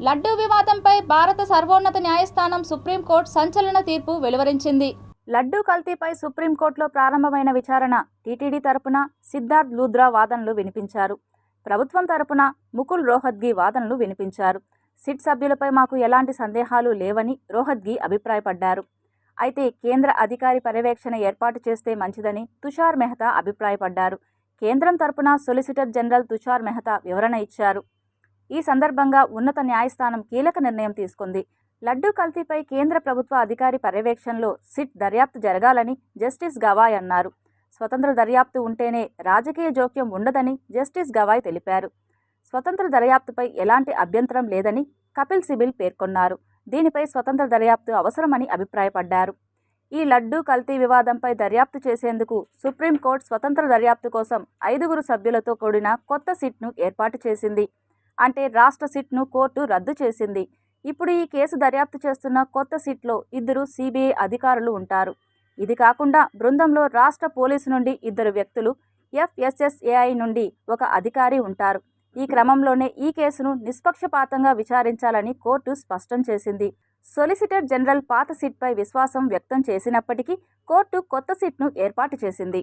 లడ్డూ వివాదంపై భారత సర్వోన్నత న్యాయస్థానం సుప్రీంకోర్టు సంచలన తీర్పు వెలువరించింది. లడ్డూ కల్తీపై సుప్రీంకోర్టులో ప్రారంభమైన విచారణ టీటీడీ తరపున సిద్ధార్థ్ లూథ్రా వాదనలు వినిపించారు. ప్రభుత్వం తరపున ముకుల్ రోహత్గి వాదనలు వినిపించారు. సిట్ సభ్యులపై మాకు ఎలాంటి సందేహాలు లేవని రోహత్గి అభిప్రాయపడ్డారు. అయితే కేంద్ర అధికారి పర్యవేక్షణ ఏర్పాటు చేస్తే మంచిదని తుషార్ మెహతా అభిప్రాయపడ్డారు. కేంద్రం తరపున సొలిసిటర్ జనరల్ తుషార్ మెహతా వివరణ ఇచ్చారు. ఈ సందర్భంగా ఉన్నత న్యాయస్థానం కీలక నిర్ణయం తీసుకుంది. లడ్డూ కల్తీపై కేంద్ర ప్రభుత్వ అధికారి పర్యవేక్షణలో సిట్ దర్యాప్తు జరగాలని జస్టిస్ గవాయ్ అన్నారు. స్వతంత్ర దర్యాప్తు ఉంటేనే రాజకీయ జోక్యం ఉండదని జస్టిస్ గవాయ్ తెలిపారు. స్వతంత్ర దర్యాప్తుపై ఎలాంటి అభ్యంతరం లేదని కపిల్ సిబిల్ పేర్కొన్నారు. దీనిపై స్వతంత్ర దర్యాప్తు అవసరమని అభిప్రాయపడ్డారు. ఈ లడ్డూ కల్తీ వివాదంపై దర్యాప్తు చేసేందుకు సుప్రీంకోర్టు స్వతంత్ర దర్యాప్తు కోసం 5 సభ్యులతో కూడిన కొత్త సిట్ను ఏర్పాటు చేసింది. అంటే రాష్ట్ర సిట్ను కోర్టు రద్దు చేసింది. ఇప్పుడు ఈ కేసు దర్యాప్తు చేస్తున్న కొత్త సిట్లో 2 సిబిఐ అధికారులు ఉంటారు. ఇది కాకుండా బృందంలో రాష్ట్ర పోలీసు నుండి 2 వ్యక్తులు, FSSAI నుండి 1 అధికారి ఉంటారు. ఈ క్రమంలోనే ఈ కేసును నిష్పక్షపాతంగా విచారించాలని కోర్టు స్పష్టం చేసింది. సొలిసిటర్ జనరల్ పాత సిట్పై విశ్వాసం వ్యక్తం చేసినప్పటికీ కోర్టు కొత్త సిట్ను ఏర్పాటు చేసింది.